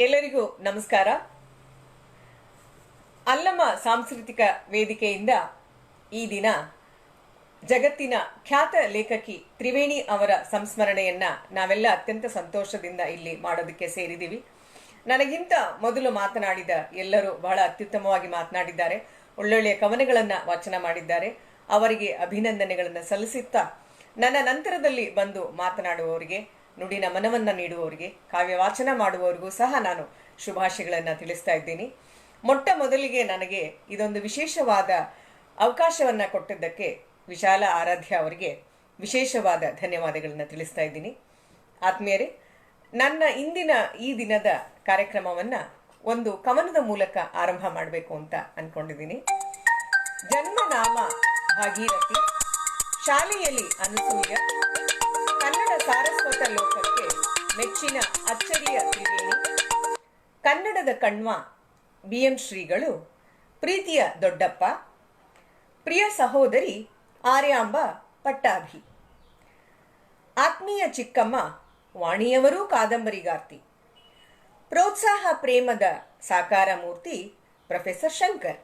ಎಲ್ಲರಿಗೂ ನಮಸ್ಕಾರ. ಅಲ್ಲಮ ಸಾಂಸ್ಕೃತಿಕ ವೇದಿಕೆಯಿಂದ ಈ ದಿನ ಜಗತ್ತಿನ ಖ್ಯಾತ ಲೇಖಕಿ ತ್ರಿವೇಣಿ ಅವರ ಸಂಸ್ಮರಣೆಯನ್ನ ನಾವೆಲ್ಲ ಅತ್ಯಂತ ಸಂತೋಷದಿಂದ ಇಲ್ಲಿ ಮಾಡೋದಕ್ಕೆ ಸೇರಿದ್ದೀವಿ. ನನಗಿಂತ ಮೊದಲು ಮಾತನಾಡಿದ ಎಲ್ಲರೂ ಬಹಳ ಅತ್ಯುತ್ತಮವಾಗಿ ಮಾತನಾಡಿದ್ದಾರೆ, ಒಳ್ಳೊಳ್ಳೆಯ ಕವನಗಳನ್ನ ವಾಚನ ಮಾಡಿದ್ದಾರೆ. ಅವರಿಗೆ ಅಭಿನಂದನೆಗಳನ್ನು ಸಲ್ಲಿಸುತ್ತಾ ನನ್ನ ನಂತರದಲ್ಲಿ ಬಂದು ಮಾತನಾಡುವವರಿಗೆ, ನುಡಿ ನಮನವನ್ನ ನೀಡುವವರಿಗೆ, ಕಾವ್ಯ ವಾಚನ ಮಾಡುವವರಿಗೂ ಸಹ ನಾನು ಶುಭಾಶಯಗಳನ್ನು ತಿಳಿಸ್ತಾ ಇದ್ದೀನಿ. ಮೊಟ್ಟ ಮೊದಲಿಗೆ ನನಗೆ ಇದೊಂದು ವಿಶೇಷವಾದ ಅವಕಾಶವನ್ನ ಕೊಟ್ಟಿದ್ದಕ್ಕೆ ವಿಶಾಲ ಆರಾಧ್ಯ ಅವರಿಗೆ ವಿಶೇಷವಾದ ಧನ್ಯವಾದಗಳನ್ನು ತಿಳಿಸ್ತಾ ಇದ್ದೀನಿ. ಆತ್ಮೀಯರೇ, ನನ್ನ ಇಂದಿನ ಈ ದಿನದ ಕಾರ್ಯಕ್ರಮವನ್ನ ಒಂದು ಕವನದ ಮೂಲಕ ಆರಂಭ ಮಾಡಬೇಕು ಅಂತ ಅನ್ಕೊಂಡಿದ್ದೀನಿ. ಜನ್ಮನಾಮ ಭಾಗೀರಥಿ, ಶಾಲೆಯಲ್ಲಿ ಅನಸೂಯ, ಕನ್ನಡ ಸಾರಸ್ವತ ಲೋಕಕ್ಕೆ ಮೆಚ್ಚಿನ ಅಚ್ಚರಿಯ ತ್ರಿವೇಣಿ, ಕನ್ನಡದ ಕಣ್ವ BM ಶ್ರೀಗಳು, ಪ್ರೀತಿಯ ದೊಡ್ಡಪ್ಪ, ಪ್ರಿಯ ಸಹೋದರಿ ಆರ್ಯಾಂಬ ಪಟ್ಟಾಭಿ, ಆತ್ಮೀಯ ಚಿಕ್ಕಮ್ಮ ವಾಣಿಯವರೂ ಕಾದಂಬರಿಗಾರ್ತಿ, ಪ್ರೋತ್ಸಾಹ ಪ್ರೇಮದ ಸಾಕಾರ ಮೂರ್ತಿ ಪ್ರೊಫೆಸರ್ ಶಂಕರ್,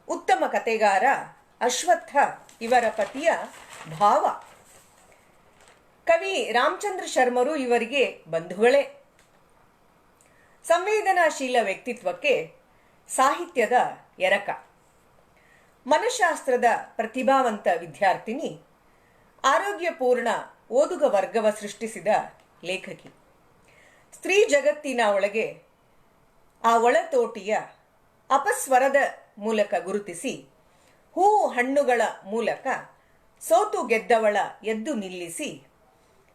ಉತ್ತಮ ಕತೆಗಾರ ಅಶ್ವತ್ಥ ಇವರ ಪತಿಯ ಭಾವ, ಕವಿ ರಾಮಚಂದ್ರ ಶರ್ಮರು ಇವರಿಗೆ ಬಂಧುಗಳೇ, ಸಂವೇದನಾಶೀಲ ವ್ಯಕ್ತಿತ್ವಕ್ಕೆ ಸಾಹಿತ್ಯದ ಎರಕ, ಮನಃಶಾಸ್ತ್ರದ ಪ್ರತಿಭಾವಂತ ವಿದ್ಯಾರ್ಥಿನಿ, ಆರೋಗ್ಯಪೂರ್ಣ ಓದುಗ ವರ್ಗವ ಸೃಷ್ಟಿಸಿದ ಲೇಖಕಿ, ಸ್ತ್ರೀ ಜಗತ್ತಿನ ಒಳಗೆ ಆ ಒಳತೋಟಿಯ ಅಪಸ್ವರದ ಮೂಲಕ ಗುರುತಿಸಿ ಹೂ ಹಣ್ಣುಗಳ ಮೂಲಕ ಸೋತು ಗೆದ್ದವಳ ಎದ್ದು ನಿಲ್ಲಿಸಿ,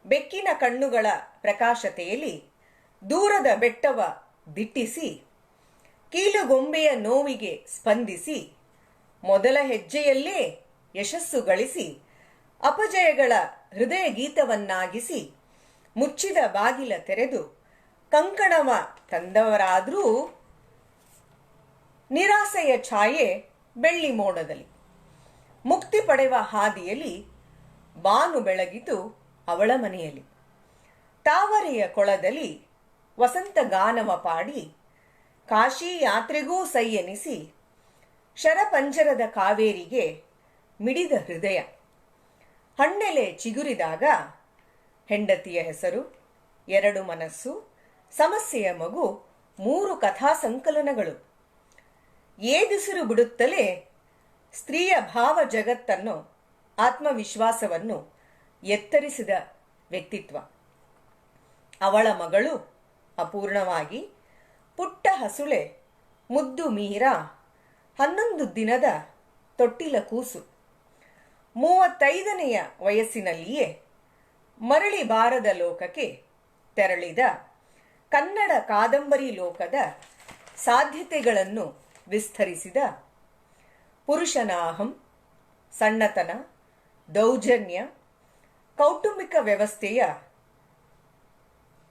ಬೆಕ್ಕಿನ ಕಣ್ಣುಗಳ ಪ್ರಕಾಶತೆಯಲ್ಲಿ ದೂರದ ಬೆಟ್ಟವ ದಿಟ್ಟಿಸಿ, ಕೀಲುಗೊಂಬೆಯ ನೋವಿಗೆ ಸ್ಪಂದಿಸಿ, ಮೊದಲ ಹೆಜ್ಜೆಯಲ್ಲೇ ಯಶಸ್ಸು ಗಳಿಸಿ, ಅಪಜಯಗಳ ಹೃದಯ ಗೀತವನ್ನಾಗಿಸಿ, ಮುಚ್ಚಿದ ಬಾಗಿಲ ತೆರೆದು ಕಂಕಣವ ತಂದವರಾದರೂ ನಿರಾಸೆಯ ಛಾಯೆ ಬೆಳ್ಳಿ ಮೋಡದಲ್ಲಿ, ಮುಕ್ತಿ ಪಡೆವ ಹಾದಿಯಲ್ಲಿ ಬಾನು ಬೆಳಗಿತು ಅವಳ ಮನೆಯಲ್ಲಿ, ತಾವರೆಯ ಕೊಳದಲ್ಲಿ ವಸಂತ ಗಾನವ ಪಾಡಿ, ಕಾಶಿ ಯಾತ್ರೆಗೂ ಸೈ ಎನಿಸಿ, ಶರಪಂಜರದ ಕಾವೇರಿಗೆ ಮಿಡಿದ ಹೃದಯ, ಹಣ್ಣೆಲೆ ಚಿಗುರಿದಾಗ ಹೆಂಡತಿಯ ಹೆಸರು, ಎರಡು ಮನಸ್ಸು, ಸಮಸ್ಯೆಯ ಮಗು, 3 ಕಥಾ ಸಂಕಲನಗಳು, ಏದಿಸಿರು ಬಿಡುತ್ತಲೇ ಸ್ತ್ರೀಯ ಭಾವ ಜಗತ್ತನ್ನು, ಆತ್ಮವಿಶ್ವಾಸವನ್ನು ಎತ್ತರಿಸಿದ ವ್ಯಕ್ತಿತ್ವ. ಅವಳ ಮಗಳು ಅಪೂರ್ಣವಾಗಿ, ಪುಟ್ಟ ಹಸುಳೆ, ಮುದ್ದು ಮೀರಾ, 11 ದಿನದ ತೊಟ್ಟಿಲ ಕೂಸು, 35ನೆಯ ವಯಸ್ಸಿನಲ್ಲಿಯೇ ಮರಳಿ ಬಾರದ ಲೋಕಕ್ಕೆ ತೆರಳಿದ ಕನ್ನಡ ಕಾದಂಬರಿ ಲೋಕದ ಸಾಧ್ಯತೆಗಳನ್ನು ವಿಸ್ತರಿಸಿದ ಪುರುಷನ ಅಹಂ, ಸಣ್ಣತನ, ದೌರ್ಜನ್ಯ, ಕೌಟುಂಬಿಕ ವ್ಯವಸ್ಥೆಯ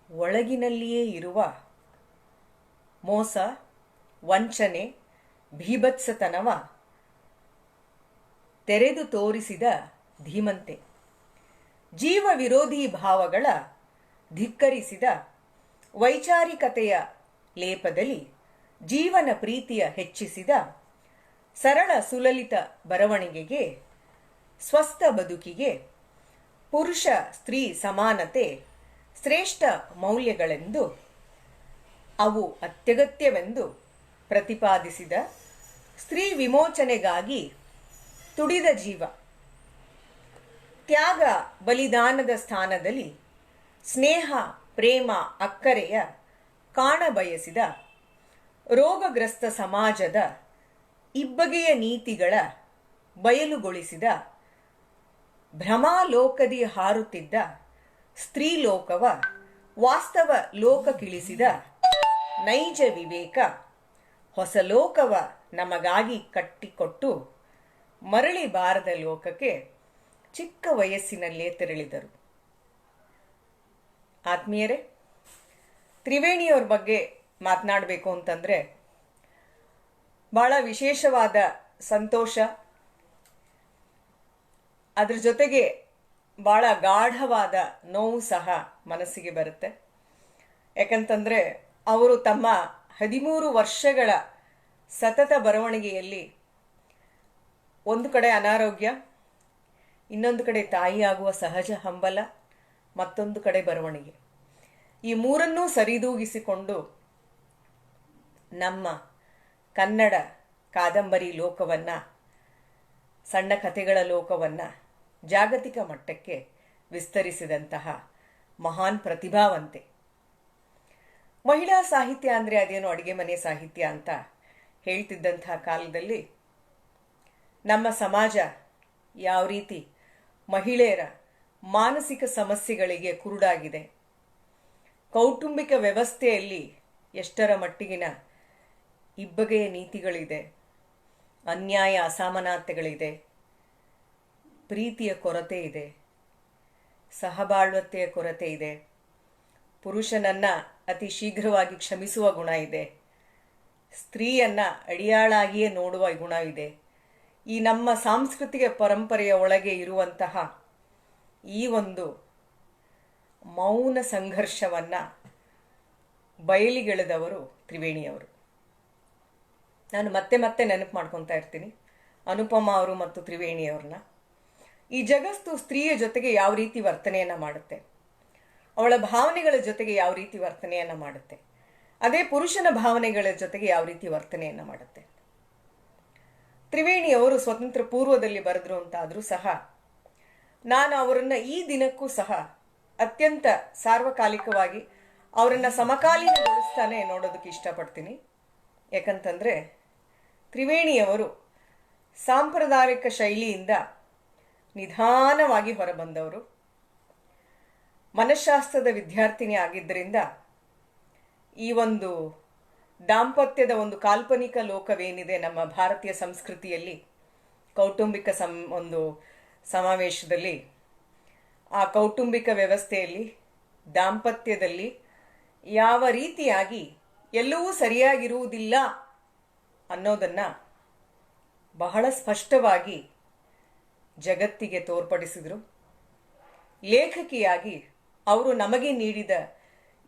ಒಳಗಿನಲ್ಲಿಯೇ ಇರುವ ಮೋಸ, ವಂಚನೆ, ಭೀಭತ್ಸತನವ ತೆರೆದು ತೋರಿಸಿದ ಧೀಮಂತೆ, ಜೀವ ವಿರೋಧಿ ಭಾವಗಳ ಧಿಕ್ಕರಿಸಿದ ವೈಚಾರಿಕತೆಯ ಲೇಪದಲ್ಲಿ ಜೀವನ ಪ್ರೀತಿಯ ಹೆಚ್ಚಿಸಿದ ಸರಳ ಸುಲಲಿತ ಬರವಣಿಗೆಗೆ, ಸ್ವಸ್ಥ ಬದುಕಿಗೆ ಪುರುಷ ಸ್ತ್ರೀ ಸಮಾನತೆ ಶ್ರೇಷ್ಠ ಮೌಲ್ಯಗಳೆಂದು, ಅವು ಅತ್ಯಗತ್ಯವೆಂದು ಪ್ರತಿಪಾದಿಸಿದ ಸ್ತ್ರೀ ವಿಮೋಚನೆಗಾಗಿ ತುಡಿದ ಜೀವ, ತ್ಯಾಗ ಬಲಿದಾನದ ಸ್ಥಾನದಲ್ಲಿ ಸ್ನೇಹ ಪ್ರೇಮ ಅಕ್ಕರೆಯ ಕಾಣಬಯಸಿದ, ರೋಗಗ್ರಸ್ತ ಸಮಾಜದ ಇಬ್ಬಗೆಯ ನೀತಿಗಳ ಬಯಲುಗೊಳಿಸಿದ, ಭ್ರಮಾಲೋಕದಿ ಹಾರುತ್ತಿದ್ದ ಸ್ತ್ರೀಲೋಕವ ವಾಸ್ತವ ಲೋಕಕ್ಕಿಳಿಸಿದ ನೈಜ ವಿವೇಕ, ಹೊಸ ಲೋಕವ ನಮಗಾಗಿ ಕಟ್ಟಿಕೊಟ್ಟು ಮರಳಿ ಬಾರದ ಲೋಕಕ್ಕೆ ಚಿಕ್ಕ ವಯಸ್ಸಿನಲ್ಲೇ ತೆರಳಿದರು. ಆತ್ಮೀಯರೇ, ತ್ರಿವೇಣಿಯವ್ರ ಬಗ್ಗೆ ಮಾತನಾಡಬೇಕು ಅಂತಂದ್ರೆ ಬಹಳ ವಿಶೇಷವಾದ ಸಂತೋಷ, ಅದ್ರ ಜೊತೆಗೆ ಬಹಳ ಗಾಢವಾದ ನೋವು ಸಹ ಮನಸ್ಸಿಗೆ ಬರುತ್ತೆ. ಯಾಕಂತಂದ್ರೆ ಅವರು ತಮ್ಮ 13 ವರ್ಷಗಳ ಸತತ ಬರವಣಿಗೆಯಲ್ಲಿ ಒಂದು ಕಡೆ ಅನಾರೋಗ್ಯ, ಇನ್ನೊಂದು ಕಡೆ ತಾಯಿಯಾಗುವ ಸಹಜ ಹಂಬಲ, ಮತ್ತೊಂದು ಕಡೆ ಬರವಣಿಗೆ, ಈ ಮೂರನ್ನೂ ಸರಿದೂಗಿಸಿಕೊಂಡು ನಮ್ಮ ಕನ್ನಡ ಕಾದಂಬರಿ ಲೋಕವನ್ನು, ಸಣ್ಣ ಕಥೆಗಳ ಲೋಕವನ್ನು ಜಾಗತಿಕ ಮಟ್ಟಕ್ಕೆ ವಿಸ್ತರಿಸಿದಂತಹ ಮಹಾನ್ ಪ್ರತಿಭಾವಂತೆ. ಮಹಿಳಾ ಸಾಹಿತ್ಯ ಅಂದರೆ ಅದೇನೋ ಅಡುಗೆ ಮನೆ ಸಾಹಿತ್ಯ ಅಂತ ಹೇಳ್ತಿದ್ದಂತಹ ಕಾಲದಲ್ಲಿ ನಮ್ಮ ಸಮಾಜ ಯಾವ ರೀತಿ ಮಹಿಳೆಯರ ಮಾನಸಿಕ ಸಮಸ್ಯೆಗಳಿಗೆ ಕುರುಡಾಗಿದೆ, ಕೌಟುಂಬಿಕ ವ್ಯವಸ್ಥೆಯಲ್ಲಿ ಎಷ್ಟರ ಮಟ್ಟಿಗಿನ ಇಬ್ಬಗೆಯ ನೀತಿಗಳಿದೆ, ಅನ್ಯಾಯ ಅಸಮಾನತೆಗಳಿದೆ, ಪ್ರೀತಿಯ ಕೊರತೆ ಇದೆ, ಸಹಬಾಳ್ವತೆಯ ಕೊರತೆ ಇದೆ, ಪುರುಷನನ್ನು ಅತಿ ಶೀಘ್ರವಾಗಿ ಕ್ಷಮಿಸುವ ಗುಣ ಇದೆ, ಸ್ತ್ರೀಯನ್ನು ಅಡಿಯಾಳಾಗಿಯೇ ನೋಡುವ ಗುಣವಿದೆ. ಈ ನಮ್ಮ ಸಾಂಸ್ಕೃತಿಕ ಪರಂಪರೆಯ ಒಳಗೆ ಇರುವಂತಹ ಈ ಒಂದು ಮೌನ ಸಂಘರ್ಷವನ್ನು ಬಯಲಿಗೆಳೆದವರು ತ್ರಿವೇಣಿಯವರು. ನಾನು ಮತ್ತೆ ಮತ್ತೆ ನೆನಪು ಮಾಡ್ಕೊತಾ ಇರ್ತೀನಿ ಅನುಪಮ ಅವರು ಮತ್ತು ತ್ರಿವೇಣಿಯವ್ರನ್ನ. ಈ ಜಗತ್ತು ಸ್ತ್ರೀಯ ಜೊತೆಗೆ ಯಾವ ರೀತಿ ವರ್ತನೆಯನ್ನು ಮಾಡುತ್ತೆ, ಅವಳ ಭಾವನೆಗಳ ಜೊತೆಗೆ ಯಾವ ರೀತಿ ವರ್ತನೆಯನ್ನು ಮಾಡುತ್ತೆ, ಅದೇ ಪುರುಷನ ಭಾವನೆಗಳ ಜೊತೆಗೆ ಯಾವ ರೀತಿ ವರ್ತನೆಯನ್ನು ಮಾಡುತ್ತೆ. ತ್ರಿವೇಣಿಯವರು ಸ್ವತಂತ್ರ ಪೂರ್ವದಲ್ಲಿ ಬರೆದ್ರು ಅಂತಾದರೂ ಸಹ ನಾನು ಅವರನ್ನು ಈ ದಿನಕ್ಕೂ ಸಹ ಅತ್ಯಂತ ಸಾರ್ವಕಾಲಿಕವಾಗಿ ಅವರನ್ನು ಸಮಕಾಲೀನಗೊಳಿಸ್ತಾನೆ ನೋಡೋದಕ್ಕೆ ಇಷ್ಟಪಡ್ತೀನಿ. ಯಾಕಂತಂದರೆ ತ್ರಿವೇಣಿಯವರು ಸಾಂಪ್ರದಾಯಿಕ ಶೈಲಿಯಿಂದ ನಿಧಾನವಾಗಿ ಹೊರಬಂದವರು. ಮನಃಶಾಸ್ತ್ರದ ವಿದ್ಯಾರ್ಥಿನಿ ಆಗಿದ್ದರಿಂದ ಈ ಒಂದು ದಾಂಪತ್ಯದ ಒಂದು ಕಾಲ್ಪನಿಕ ಲೋಕವೇನಿದೆ ನಮ್ಮ ಭಾರತೀಯ ಸಂಸ್ಕೃತಿಯಲ್ಲಿ, ಕೌಟುಂಬಿಕ ಒಂದು ಸಮಾವೇಶದಲ್ಲಿ, ಆ ಕೌಟುಂಬಿಕ ವ್ಯವಸ್ಥೆಯಲ್ಲಿ, ದಾಂಪತ್ಯದಲ್ಲಿ ಯಾವ ರೀತಿಯಾಗಿ ಎಲ್ಲವೂ ಸರಿಯಾಗಿರುವುದಿಲ್ಲ ಅನ್ನೋದನ್ನು ಬಹಳ ಸ್ಪಷ್ಟವಾಗಿ ಜಗತ್ತಿಗೆ ತೋರ್ಪಡಿಸಿದರು. ಲೇಖಕಿಯಾಗಿ ಅವರು ನಮಗೆ ನೀಡಿದ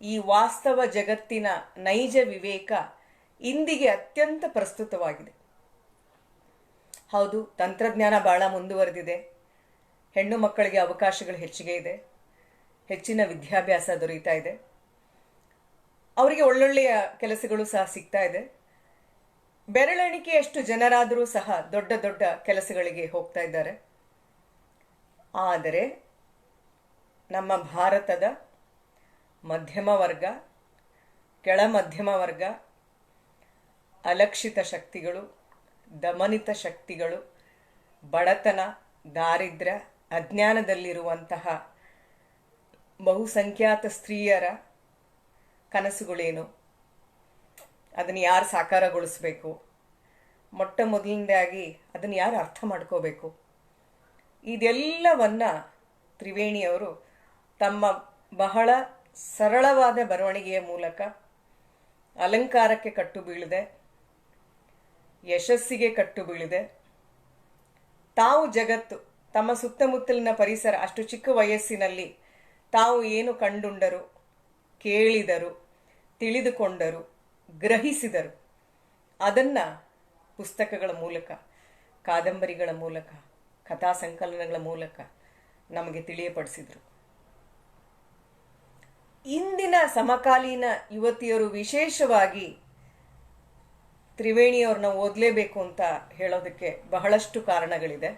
ಈ ವಾಸ್ತವ ಜಗತ್ತಿನ ನೈಜ ವಿವೇಕ ಇಂದಿಗೆ ಅತ್ಯಂತ ಪ್ರಸ್ತುತವಾಗಿದೆ. ಹೌದು, ತಂತ್ರಜ್ಞಾನ ಬಹಳ ಮುಂದುವರೆದಿದೆ, ಹೆಣ್ಣು ಮಕ್ಕಳಿಗೆ ಅವಕಾಶಗಳು ಹೆಚ್ಚಿಗೆ ಇದೆ, ಹೆಚ್ಚಿನ ವಿದ್ಯಾಭ್ಯಾಸ ದೊರೀತಾ ಇದೆ, ಅವರಿಗೆ ಒಳ್ಳೊಳ್ಳೆಯ ಕೆಲಸಗಳು ಸಹ ಸಿಗ್ತಾ ಇದೆ. ಬೆರಳೆಣಿಕೆಯಷ್ಟು ಜನರಾದರೂ ಸಹ ದೊಡ್ಡ ದೊಡ್ಡ ಕೆಲಸಗಳಿಗೆ ಹೋಗ್ತಾ ಇದ್ದಾರೆ. ಆದರೆ ನಮ್ಮ ಭಾರತದ ಮಧ್ಯಮ ವರ್ಗ, ಕೆಳ ಮಧ್ಯಮ ವರ್ಗ, ಅಲಕ್ಷಿತ ಶಕ್ತಿಗಳು, ದಮನಿತ ಶಕ್ತಿಗಳು, ಬಡತನ, ದಾರಿದ್ರ್ಯ, ಅಜ್ಞಾನದಲ್ಲಿರುವಂತಹ ಬಹುಸಂಖ್ಯಾತ ಸ್ತ್ರೀಯರ ಕನಸುಗಳೇನು, ಅದನ್ನು ಯಾರು ಸಾಕಾರಗೊಳಿಸಬೇಕು, ಮೊಟ್ಟ ಮೊದಲನೇದಾಗಿ ಅದನ್ನು ಯಾರು ಅರ್ಥ ಮಾಡ್ಕೋಬೇಕು, ಇದೆಲ್ಲವನ್ನು ತ್ರಿವೇಣಿಯವರು ತಮ್ಮ ಬಹಳ ಸರಳವಾದ ಬರವಣಿಗೆಯ ಮೂಲಕ ಅಲಂಕಾರಕ್ಕೆ ಕಟ್ಟು ಬೀಳದೆ, ಯಶಸ್ಸಿಗೆ ಕಟ್ಟು ಬೀಳದೆ, ತಾವು ಜಗತ್ತು, ತಮ್ಮ ಸುತ್ತಮುತ್ತಲಿನ ಪರಿಸರ, ಅಷ್ಟು ಚಿಕ್ಕ ವಯಸ್ಸಿನಲ್ಲಿ ತಾವು ಏನು ಕಂಡುಂಡರು, ಕೇಳಿದರು, ತಿಳಿದುಕೊಂಡರು, ಗ್ರಹಿಸಿದರು, ಅದನ್ನು ಪುಸ್ತಕಗಳ ಮೂಲಕ, ಕಾದಂಬರಿಗಳ ಮೂಲಕ, ಕಥಾ ಸಂಕಲನಗಳ ಮೂಲಕ ನಮಗೆ ತಿಳಿಯಪಡಿಸಿದರು. ಇಂದಿನ ಸಮಕಾಲೀನ ಯುವತಿಯರು ವಿಶೇಷವಾಗಿ ತ್ರಿವೇಣಿಯವ್ರನ್ನ ಓದಲೇಬೇಕು ಅಂತ ಹೇಳೋದಕ್ಕೆ ಬಹಳಷ್ಟು ಕಾರಣಗಳಿದೆ.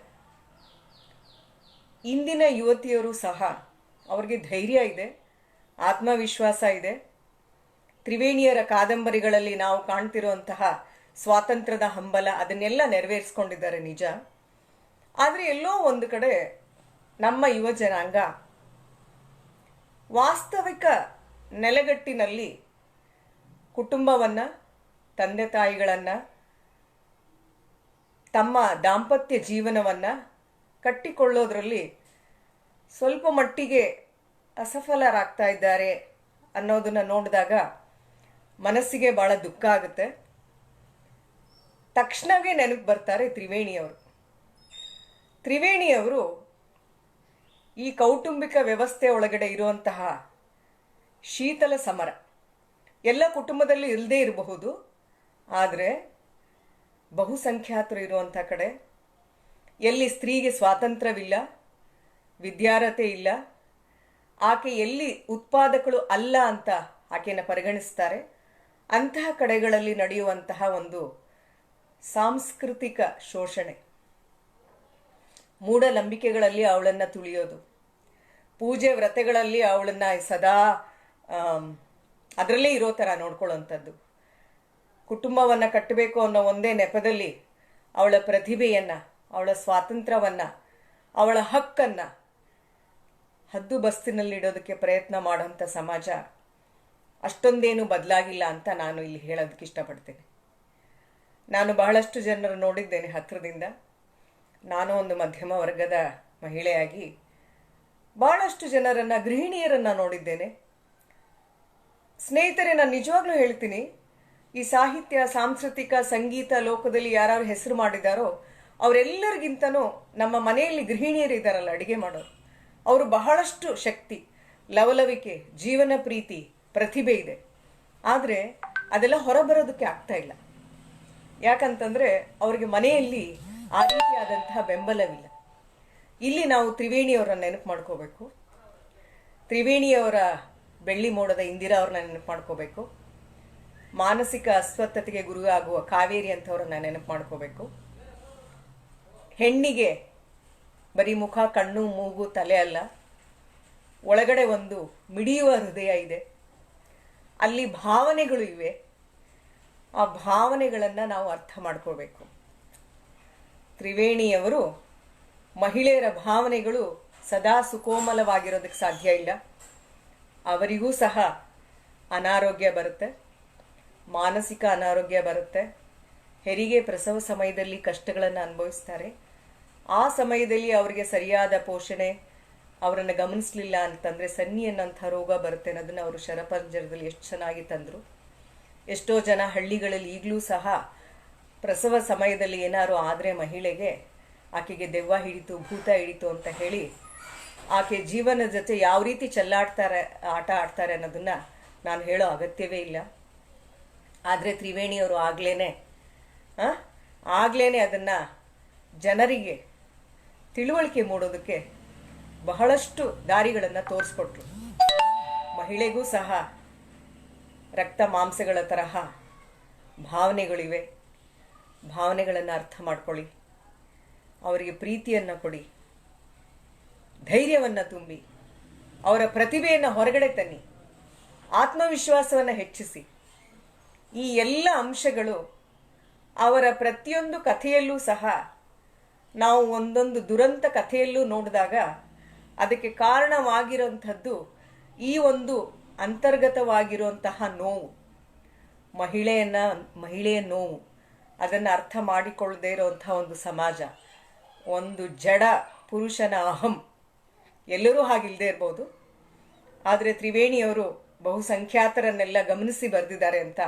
ಇಂದಿನ ಯುವತಿಯರು ಸಹ ಅವ್ರಿಗೆ ಧೈರ್ಯ ಇದೆ, ಆತ್ಮವಿಶ್ವಾಸ ಇದೆ. ತ್ರಿವೇಣಿಯರ ಕಾದಂಬರಿಗಳಲ್ಲಿ ನಾವು ಕಾಣ್ತಿರುವಂತಹ ಸ್ವಾತಂತ್ರ್ಯದ ಹಂಬಲ ಅದನ್ನೆಲ್ಲ ನೆರವೇರಿಸ್ಕೊಂಡಿದ್ದಾರೆ ನಿಜ. ಆದರೆ ಎಲ್ಲೋ ಒಂದು ಕಡೆ ನಮ್ಮ ಯುವ ಜನಾಂಗ ವಾಸ್ತವಿಕ ನೆಲೆಗಟ್ಟಿನಲ್ಲಿ ಕುಟುಂಬವನ್ನು, ತಂದೆ ತಾಯಿಗಳನ್ನು, ತಮ್ಮ ದಾಂಪತ್ಯ ಜೀವನವನ್ನು ಕಟ್ಟಿಕೊಳ್ಳೋದ್ರಲ್ಲಿ ಸ್ವಲ್ಪ ಮಟ್ಟಿಗೆ ಅಸಫಲರಾಗ್ತಾ ಇದ್ದಾರೆ ಅನ್ನೋದನ್ನು ನೋಡಿದಾಗ ಮನಸ್ಸಿಗೆ ಭಾಳ ದುಃಖ ಆಗುತ್ತೆ. ತಕ್ಷಣವೇ ನೆನಪು ಬರ್ತಾರೆ ತ್ರಿವೇಣಿಯವರು. ತ್ರಿವೇಣಿಯವರು ಈ ಕೌಟುಂಬಿಕ ವ್ಯವಸ್ಥೆ ಒಳಗಡೆ ಇರುವಂತಹ ಶೀತಲ ಸಮರ, ಎಲ್ಲ ಕುಟುಂಬದಲ್ಲಿ ಇಲ್ಲದೇ ಇರಬಹುದು, ಆದರೆ ಬಹುಸಂಖ್ಯಾತರು ಇರುವಂಥ ಕಡೆ, ಎಲ್ಲಿ ಸ್ತ್ರೀಗೆ ಸ್ವಾತಂತ್ರ್ಯವಿಲ್ಲ, ವಿದ್ಯಾರ್ಹತೆ ಇಲ್ಲ, ಆಕೆ ಎಲ್ಲಿ ಉತ್ಪಾದಕಳು ಅಲ್ಲ ಅಂತ ಆಕೆಯನ್ನು ಪರಿಗಣಿಸ್ತಾರೆ, ಅಂತಹ ಕಡೆಗಳಲ್ಲಿ ನಡೆಯುವಂತಹ ಒಂದು ಸಾಂಸ್ಕೃತಿಕ ಶೋಷಣೆ, ಮೂಢನಂಬಿಕೆಗಳಲ್ಲಿ ಅವಳನ್ನು ತುಳಿಯೋದು, ಪೂಜೆ ವ್ರತಗಳಲ್ಲಿ ಅವಳನ್ನು ಸದಾ ಅದರಲ್ಲೇ ಇರೋ ಥರ ನೋಡ್ಕೊಳ್ಳೋಂಥದ್ದು, ಕುಟುಂಬವನ್ನು ಕಟ್ಟಬೇಕು ಅನ್ನೋ ಒಂದೇ ನೆಪದಲ್ಲಿ ಅವಳ ಪ್ರತಿಭೆಯನ್ನು, ಅವಳ ಸ್ವಾತಂತ್ರ್ಯವನ್ನು, ಅವಳ ಹಕ್ಕನ್ನು ಹದ್ದು ಬಸ್ತಿನಲ್ಲಿಡೋದಕ್ಕೆ ಪ್ರಯತ್ನ ಮಾಡೋಂಥ ಸಮಾಜ ಅಷ್ಟೊಂದೇನು ಬದಲಾಗಿಲ್ಲ ಅಂತ ನಾನು ಇಲ್ಲಿ ಹೇಳೋದಕ್ಕೆ ಇಷ್ಟಪಡ್ತೇನೆ. ನಾನು ಬಹಳಷ್ಟು ಜನರು ನೋಡಿದ್ದೇನೆ ಹತ್ತಿರದಿಂದ. ನಾನು ಒಂದು ಮಧ್ಯಮ ವರ್ಗದ ಮಹಿಳೆಯಾಗಿ ಬಹಳಷ್ಟು ಜನರನ್ನು, ಗೃಹಿಣಿಯರನ್ನು ನೋಡಿದ್ದೇನೆ. ಸ್ನೇಹಿತರೆ, ನಾನು ನಿಜವಾಗ್ಲೂ ಹೇಳ್ತೀನಿ, ಈ ಸಾಹಿತ್ಯ, ಸಾಂಸ್ಕೃತಿಕ, ಸಂಗೀತ ಲೋಕದಲ್ಲಿ ಯಾರು ಹೆಸರು ಮಾಡಿದಾರೋ ಅವರೆಲ್ಲರಿಗಿಂತನೂ ನಮ್ಮ ಮನೆಯಲ್ಲಿ ಗೃಹಿಣಿಯರು ಇದ್ದಾರಲ್ಲ, ಅಡುಗೆ ಮಾಡೋರು, ಅವರು ಬಹಳಷ್ಟು ಶಕ್ತಿ, ಲವಲವಿಕೆ, ಜೀವನ ಪ್ರೀತಿ, ಪ್ರತಿಭೆ ಇದೆ. ಆದರೆ ಅದೆಲ್ಲ ಹೊರಬರೋದಕ್ಕೆ ಆಗ್ತಾ ಇಲ್ಲ. ಯಾಕಂತಂದರೆ ಅವ್ರಿಗೆ ಮನೆಯಲ್ಲಿ ಆ ರೀತಿಯಾದಂತಹ ಬೆಂಬಲವಿಲ್ಲ. ಇಲ್ಲಿ ನಾವು ತ್ರಿವೇಣಿಯವರನ್ನ ನೆನಪು ಮಾಡ್ಕೋಬೇಕು, ತ್ರಿವೇಣಿಯವರ ಬೆಳ್ಳಿ ಮೋಡದ ಇಂದಿರಾ ಅವ್ರನ್ನ ನೆನಪು ಮಾಡ್ಕೋಬೇಕು, ಮಾನಸಿಕ ಅಸ್ವಸ್ಥತೆಗೆ ಗುರಿಯಾಗುವ ಕಾವೇರಿ ಅಂಥವ್ರನ್ನ ನೆನಪು ಮಾಡ್ಕೋಬೇಕು. ಹೆಣ್ಣಿಗೆ ಬರೀ ಮುಖ, ಕಣ್ಣು, ಮೂಗು, ತಲೆ ಅಲ್ಲ, ಒಳಗಡೆ ಒಂದು ಮಿಡಿಯುವ ಹೃದಯ ಇದೆ, ಅಲ್ಲಿ ಭಾವನೆಗಳು ಇವೆ. ಆ ಭಾವನೆಗಳನ್ನು ನಾವು ಅರ್ಥ ಮಾಡ್ಕೋಬೇಕು. ತ್ರಿವೇಣಿಯವರು ಮಹಿಳೆಯರ ಭಾವನೆಗಳು ಸದಾ ಸುಕೋಮಲವಾಗಿರೋದಕ್ಕೆ ಸಾಧ್ಯ ಇಲ್ಲ. ಅವರಿಗೂ ಸಹ ಅನಾರೋಗ್ಯ ಬರುತ್ತೆ, ಮಾನಸಿಕ ಅನಾರೋಗ್ಯ ಬರುತ್ತೆ, ಹೆರಿಗೆ ಪ್ರಸವ ಸಮಯದಲ್ಲಿ ಕಷ್ಟಗಳನ್ನು ಅನುಭವಿಸ್ತಾರೆ. ಆ ಸಮಯದಲ್ಲಿ ಅವರಿಗೆ ಸರಿಯಾದ ಪೋಷಣೆ, ಅವರನ್ನು ಗಮನಿಸಲಿಲ್ಲ ಅಂತಂದರೆ ಸನ್ನಿ ಅನ್ನೋಂಥ ರೋಗ ಬರುತ್ತೆ ಅನ್ನೋದನ್ನು ಅವರು ಶರಪಂಜರದಲ್ಲಿ ಎಷ್ಟು ಚೆನ್ನಾಗಿ ತಂದರು. ಎಷ್ಟೋ ಜನ ಹಳ್ಳಿಗಳಲ್ಲಿ ಈಗಲೂ ಸಹ ಪ್ರಸವ ಸಮಯದಲ್ಲಿ ಏನಾದ್ರು ಆದರೆ ಮಹಿಳೆಗೆ, ಆಕೆಗೆ ದೆವ್ವ ಹಿಡಿತು, ಭೂತ ಹಿಡಿತು ಅಂತ ಹೇಳಿ ಆಕೆ ಜೀವನದ ಜೊತೆ ಯಾವ ರೀತಿ ಆಟ ಆಡ್ತಾರೆ ಅನ್ನೋದನ್ನು ನಾನು ಹೇಳೋ ಅಗತ್ಯವೇ ಇಲ್ಲ. ಆದರೆ ತ್ರಿವೇಣಿಯವರು ಆಗ್ಲೇ ಅದನ್ನು ಜನರಿಗೆ ತಿಳುವಳಿಕೆ ಮೂಡೋದಕ್ಕೆ ಬಹಳಷ್ಟು ದಾರಿಗಳನ್ನು ತೋರಿಸ್ಕೊಟ್ರು. ಮಹಿಳೆಗೂ ಸಹ ರಕ್ತ ಮಾಂಸಗಳ ತರಹ ಭಾವನೆಗಳಿವೆ, ಭಾವನೆಗಳನ್ನು ಅರ್ಥ ಮಾಡ್ಕೊಳ್ಳಿ, ಅವರಿಗೆ ಪ್ರೀತಿಯನ್ನು ಕೊಡಿ, ಧೈರ್ಯವನ್ನು ತುಂಬಿ, ಅವರ ಪ್ರತಿಭೆಯನ್ನು ಹೊರಗಡೆ ತನ್ನಿ, ಆತ್ಮವಿಶ್ವಾಸವನ್ನು ಹೆಚ್ಚಿಸಿ. ಈ ಎಲ್ಲ ಅಂಶಗಳು ಅವರ ಪ್ರತಿಯೊಂದು ಕಥೆಯಲ್ಲೂ ಸಹ ನಾವು ಒಂದೊಂದು ದುರಂತ ಕಥೆಯಲ್ಲೂ ನೋಡಿದಾಗ ಅದಕ್ಕೆ ಕಾರಣವಾಗಿರುವಂಥದ್ದು ಈ ಒಂದು ಅಂತರ್ಗತವಾಗಿರುವಂತಹ ನೋವು, ಮಹಿಳೆಯ ನೋವು. ಅದನ್ನು ಅರ್ಥ ಮಾಡಿಕೊಳ್ಳದೇ ಇರುವಂಥ ಒಂದು ಸಮಾಜ, ಒಂದು ಜಡ ಪುರುಷನ ಅಹಂ. ಎಲ್ಲರೂ ಹಾಗಿಲ್ಲದೆ ಇರ್ಬೋದು, ಆದರೆ ತ್ರಿವೇಣಿಯವರು ಬಹುಸಂಖ್ಯಾತರನ್ನೆಲ್ಲ ಗಮನಿಸಿ ಬರೆದಿದ್ದಾರೆ ಅಂತ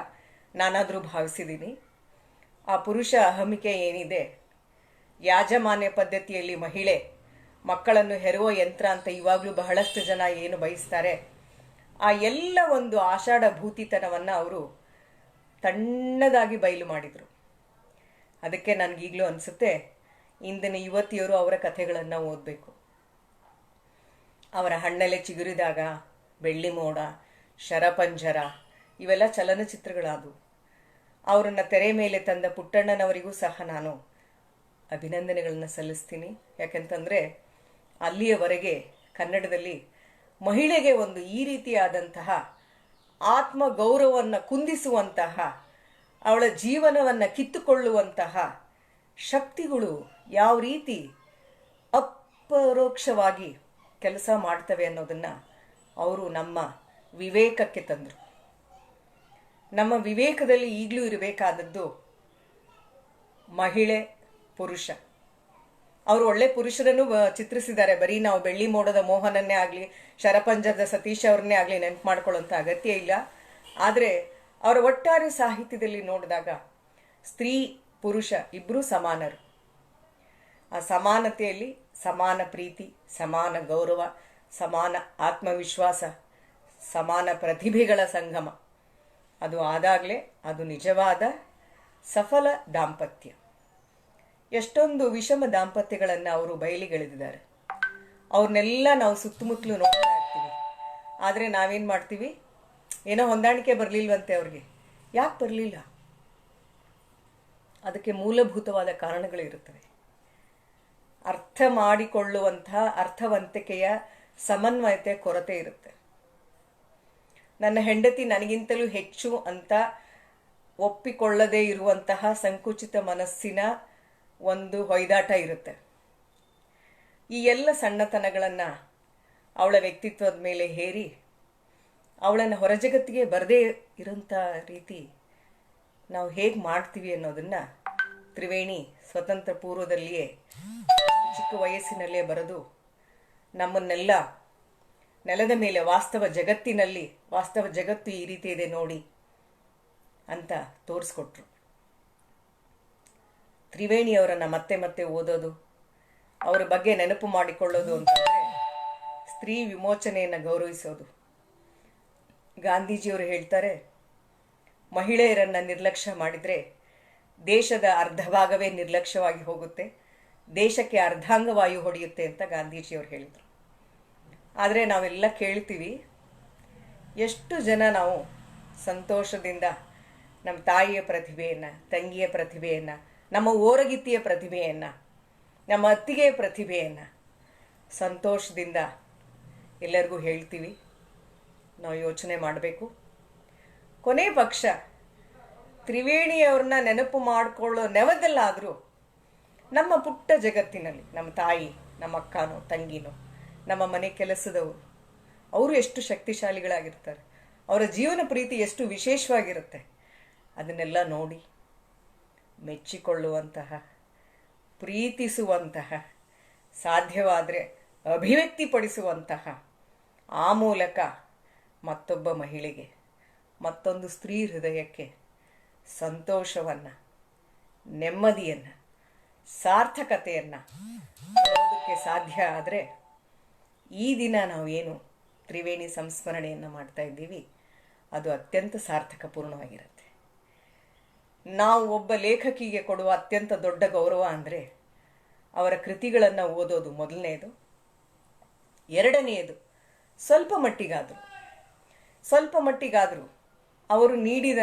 ನಾನಾದರೂ ಭಾವಿಸಿದ್ದೀನಿ. ಆ ಪುರುಷ ಅಹಮಿಕೆ ಏನಿದೆ, ಯಾಜಮಾನ್ಯ ಪದ್ಧತಿಯಲ್ಲಿ ಮಹಿಳೆ ಮಕ್ಕಳನ್ನು ಹೆರುವ ಯಂತ್ರ ಅಂತ ಇವಾಗಲೂ ಬಹಳಷ್ಟು ಜನ ಏನು ಬಯಸ್ತಾರೆ, ಆ ಎಲ್ಲ ಒಂದು ಆಷಾಢ ಭೂತಿತನವನ್ನು ಅವರು ತಣ್ಣದಾಗಿ ಬಯಲು ಮಾಡಿದರು. ಅದಕ್ಕೆ ನನಗೀಗಲೂ ಅನಿಸುತ್ತೆ, ಇಂದಿನ ಯುವತಿಯರು ಅವರ ಕಥೆಗಳನ್ನು ಓದಬೇಕು. ಅವರ ಹಣ್ಣೆಲೆ ಚಿಗುರಿದಾಗ, ಬೆಳ್ಳಿ ಮೋಡ, ಶರಪಂಜರ, ಇವೆಲ್ಲ ಚಲನಚಿತ್ರಗಳಾದವು. ಅವರನ್ನು ತೆರೆ ಮೇಲೆ ತಂದ ಪುಟ್ಟಣ್ಣನವರಿಗೂ ಸಹ ನಾನು ಅಭಿನಂದನೆಗಳನ್ನು ಸಲ್ಲಿಸ್ತೀನಿ. ಯಾಕೆಂತಂದರೆ ಅಲ್ಲಿಯವರೆಗೆ ಕನ್ನಡದಲ್ಲಿ ಮಹಿಳೆಗೆ ಒಂದು ಈ ರೀತಿಯಾದಂತಹ ಆತ್ಮಗೌರವವನ್ನು ಕುಂದಿಸುವಂತಹ, ಅವಳ ಜೀವನವನ್ನು ಕಿತ್ತುಕೊಳ್ಳುವಂತಹ ಶಕ್ತಿಗಳು ಯಾವ ರೀತಿ ಅಪರೋಕ್ಷವಾಗಿ ಕೆಲಸ ಮಾಡ್ತವೆ ಅನ್ನೋದನ್ನು ಅವರು ನಮ್ಮ ವಿವೇಕಕ್ಕೆ ತಂದರು. ನಮ್ಮ ವಿವೇಕದಲ್ಲಿ ಈಗಲೂ ಇರಬೇಕಾದದ್ದು ಮಹಿಳೆ, ಪುರುಷ. ಅವರು ಒಳ್ಳೆ ಪುರುಷರನ್ನು ಚಿತ್ರಿಸಿದ್ದಾರೆ. ಬರೀ ನಾವು ಬೆಳ್ಳಿ ಮೋಡದ ಮೋಹನನ್ನೇ ಆಗಲಿ, ಶರಪಂಜರದ ಸತೀಶ್ ಅವ್ರನ್ನೇ ಆಗಲಿ ನೆನಪು ಮಾಡ್ಕೊಳ್ಳೋಂಥ ಅಗತ್ಯ ಇಲ್ಲ. ಆದರೆ ಅವರ ಒಟ್ಟಾರೆ ಸಾಹಿತ್ಯದಲ್ಲಿ ನೋಡಿದಾಗ ಸ್ತ್ರೀ ಪುರುಷ ಇಬ್ಬರೂ ಸಮಾನರು. ಆ ಸಮಾನತೆಯಲ್ಲಿ ಸಮಾನ ಪ್ರೀತಿ, ಸಮಾನ ಗೌರವ, ಸಮಾನ ಆತ್ಮವಿಶ್ವಾಸ, ಸಮಾನ ಪ್ರತಿಭೆಗಳ ಸಂಗಮ. ಅದು ಆದಾಗಲೇ ಅದು ನಿಜವಾದ ಸಫಲ ದಾಂಪತ್ಯ. ಎಷ್ಟೊಂದು ವಿಷಮ ದಾಂಪತ್ಯಗಳನ್ನು ಅವರು ಬಯಲಿಗೆಳೆದಿದ್ದಾರೆ. ಅವ್ರನ್ನೆಲ್ಲ ನಾವು ಸುತ್ತಮುತ್ತಲು ನೋಡ್ತಾ ಇರ್ತೀವಿ. ಆದರೆ ನಾವೇನು ಮಾಡ್ತೀವಿ, ಏನೋ ಹೊಂದಾಣಿಕೆ ಬರಲಿಲ್ವಂತೆ ಅವ್ರಿಗೆ. ಯಾಕೆ ಬರಲಿಲ್ಲ? ಅದಕ್ಕೆ ಮೂಲಭೂತವಾದ ಕಾರಣಗಳಿರುತ್ತವೆ. ಅರ್ಥ ಮಾಡಿಕೊಳ್ಳುವಂತಹ ಅರ್ಥವಂತಿಕೆಯ ಸಮನ್ವಯತೆ ಕೊರತೆ ಇರುತ್ತೆ. ನನ್ನ ಹೆಂಡತಿ ನನಗಿಂತಲೂ ಹೆಚ್ಚು ಅಂತ ಒಪ್ಪಿಕೊಳ್ಳದೇ ಇರುವಂತಹ ಸಂಕುಚಿತ ಮನಸ್ಸಿನ ಒಂದು ಹೊಯ್ದಾಟ ಇರುತ್ತೆ. ಈ ಎಲ್ಲ ಸಣ್ಣತನಗಳನ್ನು ಅವಳ ವ್ಯಕ್ತಿತ್ವದ ಮೇಲೆ ಹೇರಿ ಅವಳನ್ನು ಹೊರಜಗತ್ತಿಗೆ ಬರದೇ ಇರೋಂಥ ರೀತಿ ನಾವು ಹೇಗೆ ಮಾಡ್ತೀವಿ ಅನ್ನೋದನ್ನು ತ್ರಿವೇಣಿ ಸ್ವತಂತ್ರ ಪೂರ್ವದಲ್ಲಿಯೇ ಚಿಕ್ಕ ವಯಸ್ಸಿನಲ್ಲೇ ಬರೆದು ನಮ್ಮನ್ನೆಲ್ಲ ನೆಲದ ಮೇಲೆ ವಾಸ್ತವ ಜಗತ್ತು ಈ ರೀತಿ ಇದೆ ನೋಡಿ ಅಂತ ತೋರಿಸ್ಕೊಟ್ರು. ತ್ರಿವೇಣಿಯವರನ್ನು ಮತ್ತೆ ಮತ್ತೆ ಓದೋದು, ಅವರ ಬಗ್ಗೆ ನೆನಪು ಮಾಡಿಕೊಳ್ಳೋದು ಅಂತಂದರೆ ಸ್ತ್ರೀ ವಿಮೋಚನೆಯನ್ನು ಗೌರವಿಸೋದು. ಗಾಂಧೀಜಿಯವರು ಹೇಳ್ತಾರೆ, ಮಹಿಳೆಯರನ್ನು ನಿರ್ಲಕ್ಷ್ಯ ಮಾಡಿದರೆ ದೇಶದ ಅರ್ಧ ಭಾಗವೇ ನಿರ್ಲಕ್ಷ್ಯವಾಗಿ ಹೋಗುತ್ತೆ, ದೇಶಕ್ಕೆ ಅರ್ಧಾಂಗವಾಯು ಹೊಡೆಯುತ್ತೆ ಅಂತ ಗಾಂಧೀಜಿಯವರು ಹೇಳಿದರು. ಆದರೆ ನಾವೆಲ್ಲ ಕೇಳ್ತೀವಿ, ಎಷ್ಟು ಜನ ನಾವು ಸಂತೋಷದಿಂದ ನಮ್ಮ ತಾಯಿಯ ಪ್ರತಿಭೆಯನ್ನು, ತಂಗಿಯ ಪ್ರತಿಭೆಯನ್ನು, ನಮ್ಮ ಓರಗಿತ್ತಿಯ ಪ್ರತಿಭೆಯನ್ನು, ನಮ್ಮ ಅತ್ತಿಗೆಯ ಪ್ರತಿಭೆಯನ್ನು ಸಂತೋಷದಿಂದ ಎಲ್ಲರಿಗೂ ಹೇಳ್ತೀವಿ. ನಾವು ಯೋಚನೆ ಮಾಡಬೇಕು. ಕೊನೆ ಪಕ್ಷ ತ್ರಿವೇಣಿಯವ್ರನ್ನ ನೆನಪು ಮಾಡಿಕೊಳ್ಳೋ ನೆವದಲ್ಲಾದರೂ ನಮ್ಮ ಪುಟ್ಟ ಜಗತ್ತಿನಲ್ಲಿ ನಮ್ಮ ತಾಯಿ, ನಮ್ಮ ಅಕ್ಕನೋ ತಂಗಿನೋ, ನಮ್ಮ ಮನೆ ಕೆಲಸದವರು, ಅವರು ಎಷ್ಟು ಶಕ್ತಿಶಾಲಿಗಳಾಗಿರ್ತಾರೆ, ಅವರ ಜೀವನ ಪ್ರೀತಿ ಎಷ್ಟು ವಿಶೇಷವಾಗಿರುತ್ತೆ, ಅದನ್ನೆಲ್ಲ ನೋಡಿ ಮೆಚ್ಚಿಕೊಳ್ಳುವಂತಹ, ಪ್ರೀತಿಸುವಂತಹ, ಸಾಧ್ಯವಾದರೆ ಅಭಿವ್ಯಕ್ತಿಪಡಿಸುವಂತಹ, ಆ ಮೂಲಕ ಮತ್ತೊಬ್ಬ ಮಹಿಳೆಗೆ, ಮತ್ತೊಂದು ಸ್ತ್ರೀ ಹೃದಯಕ್ಕೆ ಸಂತೋಷವನ್ನು, ನೆಮ್ಮದಿಯನ್ನು, ಸಾರ್ಥಕತೆಯನ್ನು ಕೊಡೋದಕ್ಕೆ ಸಾಧ್ಯ ಆದರೆ ಈ ದಿನ ನಾವೇನು ತ್ರಿವೇಣಿ ಸಂಸ್ಮರಣೆಯನ್ನು ಮಾಡ್ತಾ ಇದ್ದೀವಿ ಅದು ಅತ್ಯಂತ ಸಾರ್ಥಕಪೂರ್ಣವಾಗಿರುತ್ತೆ. ನಾವು ಒಬ್ಬ ಲೇಖಕಿಗೆ ಕೊಡುವ ಅತ್ಯಂತ ದೊಡ್ಡ ಗೌರವ ಅಂದರೆ ಅವರ ಕೃತಿಗಳನ್ನು ಓದೋದು ಮೊದಲನೇದು. ಎರಡನೆಯದು ಸ್ವಲ್ಪ ಮಟ್ಟಿಗಾದರೂ ಅವರು ನೀಡಿದ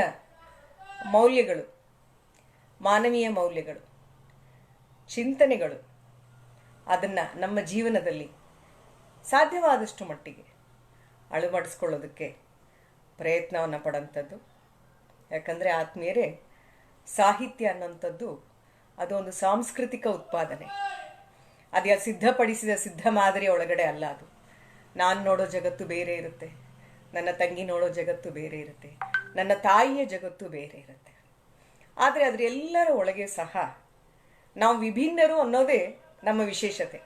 ಮೌಲ್ಯಗಳು, ಮಾನವೀಯ ಮೌಲ್ಯಗಳು, ಚಿಂತನೆಗಳು, ಅದನ್ನು ನಮ್ಮ ಜೀವನದಲ್ಲಿ ಸಾಧ್ಯವಾದಷ್ಟು ಮಟ್ಟಿಗೆ ಅಳವಡಿಸ್ಕೊಳ್ಳೋದಕ್ಕೆ ಪ್ರಯತ್ನವನ್ನು ಪಡೋಂಥದ್ದು. ಯಾಕಂದರೆ ಆತ್ಮೀಯರೇ, ಸಾಹಿತ್ಯ ಅನ್ನೋಂಥದ್ದು ಅದೊಂದು ಸಾಂಸ್ಕೃತಿಕ ಉತ್ಪಾದನೆ. ಅದು ಸಿದ್ಧಪಡಿಸಿದ ಸಿದ್ಧ ಮಾದರಿ ಒಳಗಡೆ ಅಲ್ಲ. ಅದು ನಾನು ನೋಡೋ ಜಗತ್ತು ಬೇರೆ ಇರುತ್ತೆ, ನನ್ನ ತಂಗಿ ನೋಡೋ ಜಗತ್ತು ಬೇರೆ ಇರುತ್ತೆ, ನನ್ನ ತಾಯಿಯ ಜಗತ್ತು ಬೇರೆ ಇರುತ್ತೆ. ಆದರೆ ಅದರೆಲ್ಲರ ಒಳಗೆ ಸಹ ನಾವು ವಿಭಿನ್ನರು ಅನ್ನೋದೇ ನಮ್ಮ ವಿಶೇಷತೆ.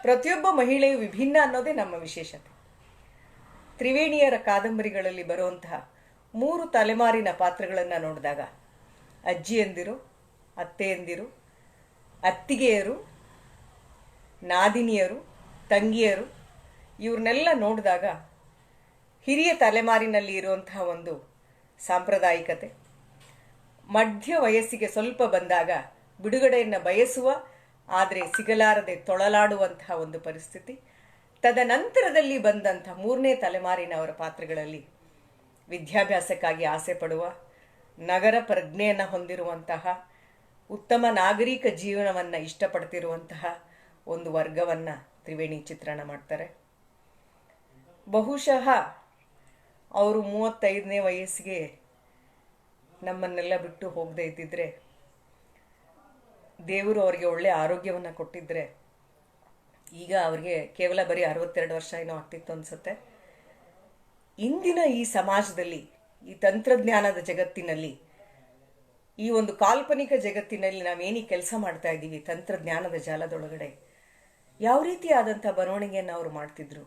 ಪ್ರತಿಯೊಬ್ಬ ಮಹಿಳೆಯು ವಿಭಿನ್ನ ಅನ್ನೋದೇ ನಮ್ಮ ವಿಶೇಷತೆ. ತ್ರಿವೇಣಿಯರ ಕಾದಂಬರಿಗಳಲ್ಲಿ ಬರುವಂತಹ 3 ತಲೆಮಾರಿನ ಪಾತ್ರಗಳನ್ನು ನೋಡಿದಾಗ ಅಜ್ಜಿಯಂದಿರು, ಅತ್ತೆಯಂದಿರು, ಅತ್ತಿಗೆಯರು, ನಾದಿನಿಯರು, ತಂಗಿಯರು, ಇವ್ರನ್ನೆಲ್ಲ ನೋಡಿದಾಗ ಹಿರಿಯ ತಲೆಮಾರಿನಲ್ಲಿ ಇರುವಂತಹ ಒಂದು ಸಾಂಪ್ರದಾಯಿಕತೆ, ಮಧ್ಯ ವಯಸ್ಸಿಗೆ ಸ್ವಲ್ಪ ಬಂದಾಗ ಬಿಡುಗಡೆಯನ್ನು ಬಯಸುವ ಆದರೆ ಸಿಗಲಾರದೆ ತೊಳಲಾಡುವಂತಹ ಒಂದು ಪರಿಸ್ಥಿತಿ, ತದನಂತರದಲ್ಲಿ ಬಂದಂಥ 3ನೇ ತಲೆಮಾರಿನವರ ಪಾತ್ರಗಳಲ್ಲಿ ವಿದ್ಯಾಭ್ಯಾಸಕ್ಕಾಗಿ ಆಸೆ ಪಡುವ, ನಗರ ಪ್ರಜ್ಞೆಯನ್ನು ಹೊಂದಿರುವಂತಹ, ಉತ್ತಮ ನಾಗರಿಕ ಜೀವನವನ್ನು ಇಷ್ಟಪಡ್ತಿರುವಂತಹ ಒಂದು ವರ್ಗವನ್ನು ತ್ರಿವೇಣಿ ಚಿತ್ರಣ ಮಾಡ್ತಾರೆ. ಬಹುಶಃ ಅವರು 35ನೇ ವಯಸ್ಸಿಗೆ ನಮ್ಮನ್ನೆಲ್ಲ ಬಿಟ್ಟು ಹೋಗದೇ ಇದ್ದಿದ್ರೆ, ದೇವರು ಅವರಿಗೆ ಒಳ್ಳೆಯ ಆರೋಗ್ಯವನ್ನು ಕೊಟ್ಟಿದ್ದರೆ ಈಗ ಅವರಿಗೆ ಕೇವಲ ಬರೀ 62 ವರ್ಷ ಏನೋ ಆಗ್ತಿತ್ತು ಅನಿಸುತ್ತೆ. ಇಂದಿನ ಈ ಸಮಾಜದಲ್ಲಿ, ಈ ತಂತ್ರಜ್ಞಾನದ ಜಗತ್ತಿನಲ್ಲಿ, ಈ ಒಂದು ಕಾಲ್ಪನಿಕ ಜಗತ್ತಿನಲ್ಲಿ ನಾವೇನು ಕೆಲಸ ಮಾಡ್ತಾ ಇದ್ದೀವಿ, ತಂತ್ರಜ್ಞಾನದ ಜಾಲದೊಳಗಡೆ ಯಾವ ರೀತಿಯಾದಂಥ ಬರವಣಿಗೆಯನ್ನು ಅವರು ಮಾಡ್ತಿದ್ರು,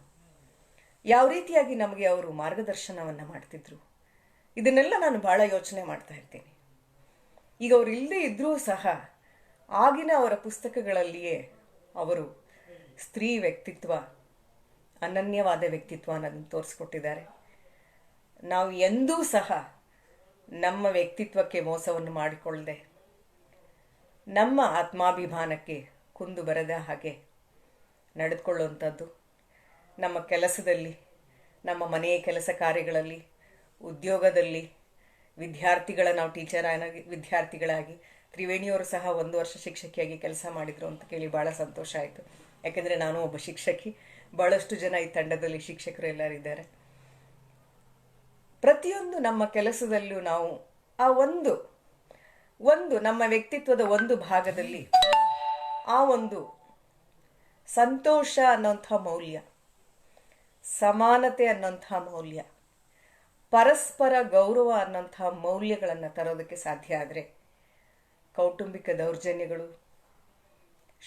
ಯಾವ ರೀತಿಯಾಗಿ ನಮಗೆ ಅವರು ಮಾರ್ಗದರ್ಶನವನ್ನು ಮಾಡ್ತಿದ್ರು, ಇದನ್ನೆಲ್ಲ ನಾನು ಭಾಳ ಯೋಚನೆ ಮಾಡ್ತಾ ಇರ್ತೀನಿ. ಈಗ ಅವರು ಇಲ್ಲದೇ ಇದ್ದರೂ ಸಹ ಆಗಿನ ಅವರ ಪುಸ್ತಕಗಳಲ್ಲಿಯೇ ಅವರು ಸ್ತ್ರೀ ವ್ಯಕ್ತಿತ್ವ, ಅನನ್ಯವಾದ ವ್ಯಕ್ತಿತ್ವ ಅನ್ನೋದನ್ನು ತೋರಿಸ್ಕೊಟ್ಟಿದ್ದಾರೆ. ನಾವು ಎಂದೂ ಸಹ ನಮ್ಮ ವ್ಯಕ್ತಿತ್ವಕ್ಕೆ ಮೋಸವನ್ನು ಮಾಡಿಕೊಳ್ಳದೆ, ನಮ್ಮ ಆತ್ಮಾಭಿಮಾನಕ್ಕೆ ಕುಂದು ಬರದ ಹಾಗೆ ನಡೆದುಕೊಳ್ಳುವಂಥದ್ದು, ನಮ್ಮ ಕೆಲಸದಲ್ಲಿ, ನಮ್ಮ ಮನೆಯ ಕೆಲಸ ಕಾರ್ಯಗಳಲ್ಲಿ, ಉದ್ಯೋಗದಲ್ಲಿ, ನಾವು ಟೀಚರ್ ವಿದ್ಯಾರ್ಥಿಗಳಾಗಿ, ತ್ರಿವೇಣಿಯವರು ಸಹ 1 ವರ್ಷ ಶಿಕ್ಷಕಿಯಾಗಿ ಕೆಲಸ ಮಾಡಿದರು ಅಂತ ಕೇಳಿ ಭಾಳ ಸಂತೋಷ ಆಯಿತು. ಯಾಕೆಂದರೆ ನಾನು ಒಬ್ಬ ಶಿಕ್ಷಕಿ, ಭಾಳಷ್ಟು ಜನ ಈ ತಂಡದಲ್ಲಿ ಶಿಕ್ಷಕರು ಎಲ್ಲರಿದ್ದಾರೆ. ಪ್ರತಿಯೊಂದು ನಮ್ಮ ಕೆಲಸದಲ್ಲೂ ನಾವು ಆ ಒಂದು ನಮ್ಮ ವ್ಯಕ್ತಿತ್ವದ ಒಂದು ಭಾಗದಲ್ಲಿ ಆ ಒಂದು ಸಂತೋಷ ಅನ್ನೋಂಥ ಮೌಲ್ಯ, ಸಮಾನತೆ ಅನ್ನೋಂಥ ಮೌಲ್ಯ, ಪರಸ್ಪರ ಗೌರವ ಅನ್ನೋಂಥ ಮೌಲ್ಯಗಳನ್ನು ತರೋದಕ್ಕೆ ಸಾಧ್ಯ ಆದರೆ ಕೌಟುಂಬಿಕ ದೌರ್ಜನ್ಯಗಳು,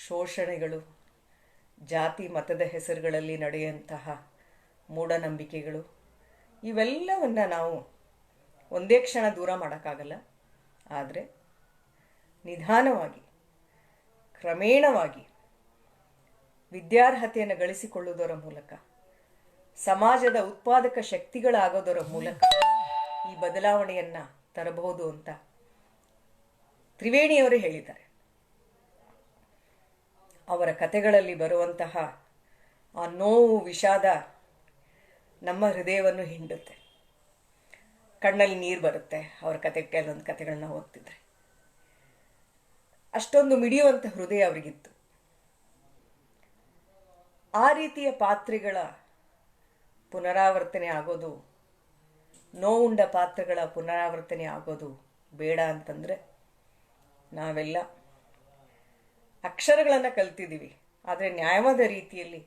ಶೋಷಣೆಗಳು, ಜಾತಿ ಮತದ ಹೆಸರುಗಳಲ್ಲಿ ನಡೆಯುವಂತಹ ಮೂಢನಂಬಿಕೆಗಳು ಇವೆಲ್ಲವನ್ನು ನಾವು ಒಂದೇ ಕ್ಷಣ ದೂರ ಮಾಡೋಕ್ಕಾಗಲ್ಲ. ಆದರೆ ನಿಧಾನವಾಗಿ, ಕ್ರಮೇಣವಾಗಿ ವಿದ್ಯಾರ್ಹತೆಯನ್ನು ಗಳಿಸಿಕೊಳ್ಳುವುದರ ಮೂಲಕ, ಸಮಾಜದ ಉತ್ಪಾದಕ ಶಕ್ತಿಗಳಾಗೋದರ ಮೂಲಕ ಈ ಬದಲಾವಣೆಯನ್ನು ತರಬಹುದು ಅಂತ ತ್ರಿವೇಣಿಯವರು ಹೇಳಿದ್ದಾರೆ. ಅವರ ಕಥೆಗಳಲ್ಲಿ ಬರುವಂತಹ ಆ ನೋವು, ವಿಷಾದ ನಮ್ಮ ಹೃದಯವನ್ನು ಹಿಂಡುತ್ತೆ, ಕಣ್ಣಲ್ಲಿ ನೀರು ಬರುತ್ತೆ ಅವರ ಕೆಲವೊಂದು ಕಥೆಗಳನ್ನ ಓದ್ತಿದ್ರೆ. ಅಷ್ಟೊಂದು ಮಿಡಿಯುವಂಥ ಹೃದಯ ಅವರಿಗಿತ್ತು. ಆ ರೀತಿಯ ಪಾತ್ರಗಳ ಪುನರಾವರ್ತನೆ ಆಗೋದು, ನೋವುಂಡ ಪಾತ್ರಗಳ ಪುನರಾವರ್ತನೆ ಆಗೋದು ಬೇಡ ಅಂತಂದರೆ ನಾವೆಲ್ಲ ಅಕ್ಷರಗಳನ್ನು ಕಲ್ತಿದ್ದೀವಿ, ಆದರೆ ನ್ಯಾಯವಾದ ರೀತಿಯಲ್ಲಿ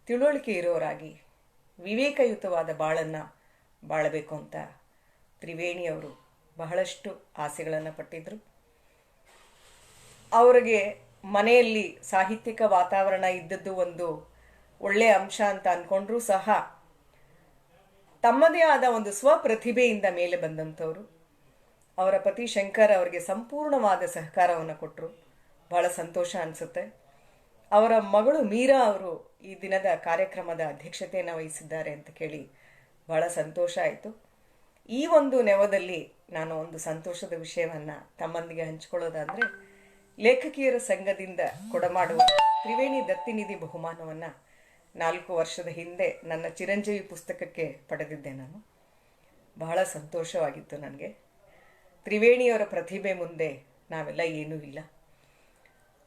ತಿಳುವಳಿಕೆ ಇರೋರಾಗಿ ವಿವೇಕಯುತವಾದ ಬಾಳನ್ನು ಬಾಳಬೇಕು ಅಂತ ತ್ರಿವೇಣಿಯವರು ಬಹಳಷ್ಟು ಆಸೆಗಳನ್ನು ಪಟ್ಟಿದ್ರು. ಅವರಿಗೆ ಮನೆಯಲ್ಲಿ ಸಾಹಿತ್ಯಿಕ ವಾತಾವರಣ ಇದ್ದದ್ದು ಒಂದು ಒಳ್ಳೆಯ ಅಂಶ ಅಂತ ಅಂದ್ಕೊಂಡ್ರೂ ಸಹ ತಮ್ಮದೇ ಆದ ಒಂದು ಸ್ವಪ್ರತಿಭೆಯಿಂದ ಮೇಲೆ ಬಂದಂಥವರು. ಅವರ ಪತಿ ಶಂಕರ್ ಅವರಿಗೆ ಸಂಪೂರ್ಣವಾದ ಸಹಕಾರವನ್ನು ಕೊಟ್ಟರು. ಬಹಳ ಸಂತೋಷ ಅನಿಸುತ್ತೆ. ಅವರ ಮಗಳು ಮೀರಾ ಅವರು ಈ ದಿನದ ಕಾರ್ಯಕ್ರಮದ ಅಧ್ಯಕ್ಷತೆಯನ್ನು ವಹಿಸಿದ್ದಾರೆ ಅಂತ ಕೇಳಿ ಬಹಳ ಸಂತೋಷ ಆಯಿತು. ಈ ಒಂದು ನೆವದಲ್ಲಿ ನಾನು ಒಂದು ಸಂತೋಷದ ವಿಷಯವನ್ನು ತಮ್ಮೊಂದಿಗೆ ಹಂಚಿಕೊಳ್ಳೋದಾದರೆ, ಲೇಖಕಿಯರ ಸಂಘದಿಂದ ಕೊಡಮಾಡುವ ತ್ರಿವೇಣಿ ದತ್ತಿನಿಧಿ ಬಹುಮಾನವನ್ನು 4 ವರ್ಷದ ಹಿಂದೆ ನನ್ನ ಚಿರಂಜೀವಿ ಪುಸ್ತಕಕ್ಕೆ ಪಡೆದಿದ್ದೆ ನಾನು. ಬಹಳ ಸಂತೋಷವಾಗಿತ್ತು ನನಗೆ. ತ್ರಿವೇಣಿಯವರ ಪ್ರತಿಭೆ ಮುಂದೆ ನಾವೆಲ್ಲ ಏನೂ ಇಲ್ಲ.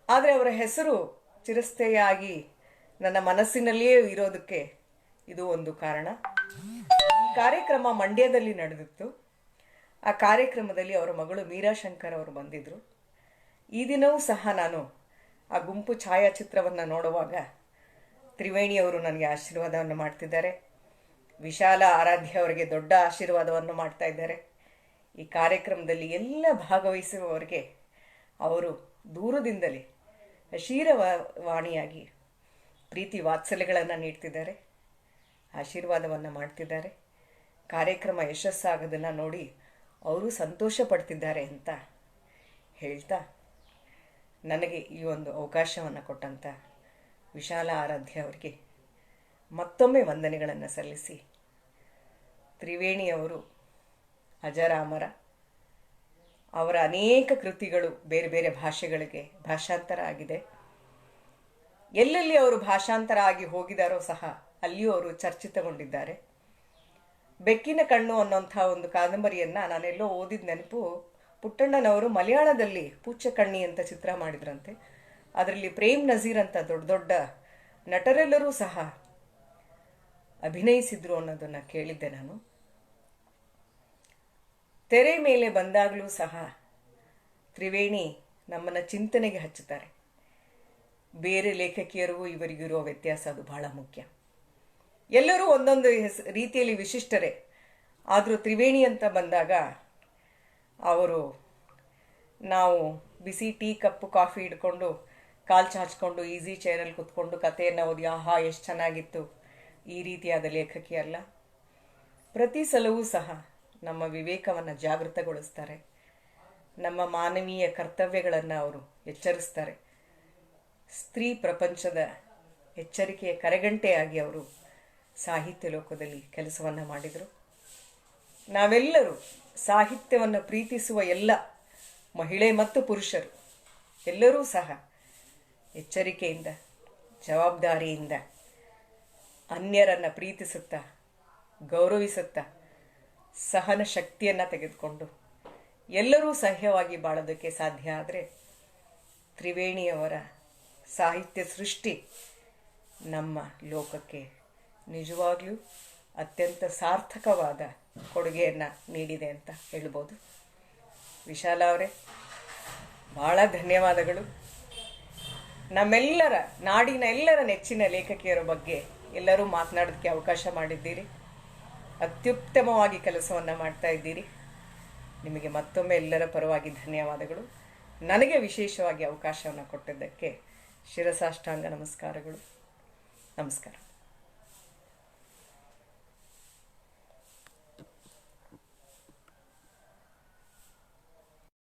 ಆದರೆ ಅವರ ಹೆಸರು ಚಿರಸ್ಥಾಯಿಯಾಗಿ ನನ್ನ ಮನಸ್ಸಿನಲ್ಲಿಯೇ ಇರೋದಕ್ಕೆ ಇದು ಒಂದು ಕಾರಣ. ಈ ಕಾರ್ಯಕ್ರಮ ಮಂಡ್ಯದಲ್ಲಿ ನಡೆದಿತ್ತು. ಆ ಕಾರ್ಯಕ್ರಮದಲ್ಲಿ ಅವರ ಮಗಳು ಮೀರಾ ಶಂಕರ್ ಅವರು ಬಂದಿದ್ದರು. ಈ ದಿನವೂ ಸಹ ನಾನು ಆ ಗುಂಪು ಛಾಯಾಚಿತ್ರವನ್ನು ನೋಡುವಾಗ ತ್ರಿವೇಣಿಯವರು ನನಗೆ ಆಶೀರ್ವಾದವನ್ನು ಮಾಡ್ತಿದ್ದಾರೆ. ವಿಶಾಲ ಆರಾಧ್ಯ ಅವರಿಗೆ ದೊಡ್ಡ ಆಶೀರ್ವಾದವನ್ನು ಮಾಡ್ತಾ ಇದ್ದಾರೆ. ಈ ಕಾರ್ಯಕ್ರಮದಲ್ಲಿ ಎಲ್ಲ ಭಾಗವಹಿಸುವವರಿಗೆ ಅವರು ದೂರದಿಂದಲೇ ಹಶೀರವಾಣಿಯಾಗಿ ಪ್ರೀತಿ ವಾತ್ಸಲ್ಯಗಳನ್ನು ನೀಡ್ತಿದ್ದಾರೆ, ಆಶೀರ್ವಾದವನ್ನು ಮಾಡ್ತಿದ್ದಾರೆ. ಕಾರ್ಯಕ್ರಮ ಯಶಸ್ಸಾಗೋದನ್ನು ನೋಡಿ ಅವರು ಸಂತೋಷ ಪಡ್ತಿದ್ದಾರೆ ಅಂತ ಹೇಳ್ತಾ, ನನಗೆ ಈ ಒಂದು ಅವಕಾಶವನ್ನು ಕೊಟ್ಟಂಥ ವಿಶಾಲ ಆರಾಧ್ಯ ಅವರಿಗೆ ಮತ್ತೊಮ್ಮೆ ವಂದನೆಗಳನ್ನು ಸಲ್ಲಿಸಿ, ತ್ರಿವೇಣಿಯವರು ಅಜರಾಮರ. ಅವರ ಅನೇಕ ಕೃತಿಗಳು ಬೇರೆ ಬೇರೆ ಭಾಷೆಗಳಿಗೆ ಭಾಷಾಂತರ ಆಗಿದೆ. ಎಲ್ಲೆಲ್ಲಿ ಅವರು ಭಾಷಾಂತರ ಆಗಿ ಹೋಗಿದಾರೋ ಸಹ ಅಲ್ಲಿಯೂ ಅವರು ಚರ್ಚಿತಗೊಂಡಿದ್ದಾರೆ. ಬೆಕ್ಕಿನ ಕಣ್ಣು ಅನ್ನೋಂಥ ಒಂದು ಕಾದಂಬರಿಯನ್ನು ನಾನೆಲ್ಲೋ ಓದಿದ ನೆನಪು. ಪುಟ್ಟಣ್ಣನವರು ಮಲಯಾಳದಲ್ಲಿ ಪೂಚ್ಚ ಕಣ್ಣಿ ಅಂತ ಚಿತ್ರ ಮಾಡಿದ್ರಂತೆ. ಅದರಲ್ಲಿ ಪ್ರೇಮ್ ನಜೀರ್ ಅಂತ ದೊಡ್ಡ ದೊಡ್ಡ ನಟರೆಲ್ಲರೂ ಸಹ ಅಭಿನಯಿಸಿದ್ರು ಅನ್ನೋದನ್ನು ಕೇಳಿದ್ದೆ ನಾನು. ತೆರೆ ಮೇಲೆ ಬಂದಾಗಲೂ ಸಹ ತ್ರಿವೇಣಿ ನಮ್ಮನ್ನು ಚಿಂತನೆಗೆ ಹಚ್ಚುತ್ತಾರೆ. ಬೇರೆ ಲೇಖಕಿಯರಿಗೂ ಇವರಿಗಿರೋ ವ್ಯತ್ಯಾಸ ಅದು ಬಹಳ ಮುಖ್ಯ. ಎಲ್ಲರೂ ಒಂದೊಂದು ರೀತಿಯಲ್ಲಿ ವಿಶಿಷ್ಟರೇ, ಆದರೂ ತ್ರಿವೇಣಿ ಅಂತ ಬಂದಾಗ ಅವರು ನಾವು ಬಿಸಿ ಟೀ ಕಪ್ಪು ಕಾಫಿ ಹಿಡ್ಕೊಂಡು ಕಾಲು ಚಾಚ್ಕೊಂಡು ಈಸಿ ಚೇರಲ್ಲಿ ಕೂತ್ಕೊಂಡು ಕಥೆಯನ್ನು ಓದಿ ಆಹಾ ಎಷ್ಟು ಚೆನ್ನಾಗಿತ್ತು ಈ ರೀತಿಯಾದ ಲೇಖಕಿ ಅಲ್ಲ. ಪ್ರತಿ ಸಲವೂ ಸಹ ನಮ್ಮ ವಿವೇಕವನ್ನು ಜಾಗೃತಗೊಳಿಸ್ತಾರೆ, ನಮ್ಮ ಮಾನವೀಯ ಕರ್ತವ್ಯಗಳನ್ನು ಅವರು ಎಚ್ಚರಿಸ್ತಾರೆ. ಸ್ತ್ರೀ ಪ್ರಪಂಚದ ಎಚ್ಚರಿಕೆಯ ಕರೆಗಂಟೆಯಾಗಿ ಅವರು ಸಾಹಿತ್ಯ ಲೋಕದಲ್ಲಿ ಕೆಲಸವನ್ನು ಮಾಡಿದರು. ನಾವೆಲ್ಲರೂ ಸಾಹಿತ್ಯವನ್ನು ಪ್ರೀತಿಸುವ ಎಲ್ಲ ಮಹಿಳೆ ಮತ್ತು ಪುರುಷರು ಎಲ್ಲರೂ ಸಹ ಎಚ್ಚರಿಕೆಯಿಂದ, ಜವಾಬ್ದಾರಿಯಿಂದ, ಅನ್ಯರನ್ನು ಪ್ರೀತಿಸುತ್ತಾ, ಗೌರವಿಸುತ್ತಾ, ಸಹನ ಶಕ್ತಿಯನ್ನು ತೆಗೆದುಕೊಂಡು ಎಲ್ಲರೂ ಸಹ್ಯವಾಗಿ ಬಾಳೋದಕ್ಕೆ ಸಾಧ್ಯ ಆದರೆ ತ್ರಿವೇಣಿಯವರ ಸಾಹಿತ್ಯ ಸೃಷ್ಟಿ ನಮ್ಮ ಲೋಕಕ್ಕೆ ನಿಜವಾಗ್ಲೂ ಅತ್ಯಂತ ಸಾರ್ಥಕವಾದ ಕೊಡುಗೆಯನ್ನು ನೀಡಿದೆ ಅಂತ ಹೇಳ್ಬೋದು. ವಿಶಾಲ ಅವರೇ, ಭಾಳ ಧನ್ಯವಾದಗಳು. ನಮ್ಮೆಲ್ಲರ ನಾಡಿನ ಎಲ್ಲರ ನೆಚ್ಚಿನ ಲೇಖಕಿಯರ ಬಗ್ಗೆ ಎಲ್ಲರೂ ಮಾತನಾಡೋದಕ್ಕೆ ಅವಕಾಶ ಮಾಡಿದ್ದೀರಿ. ಅತ್ಯುತ್ತಮವಾಗಿ ಕೆಲಸವನ್ನು ಮಾಡ್ತಾ ಇದ್ದೀರಿ. ನಿಮಗೆ ಮತ್ತೊಮ್ಮೆ ಎಲ್ಲರ ಪರವಾಗಿ ಧನ್ಯವಾದಗಳು. ನನಗೆ ವಿಶೇಷವಾಗಿ ಅವಕಾಶವನ್ನು ಕೊಟ್ಟಿದ್ದಕ್ಕೆ ಶಿರಸಾಷ್ಟಾಂಗ ನಮಸ್ಕಾರಗಳು. ನಮಸ್ಕಾರ.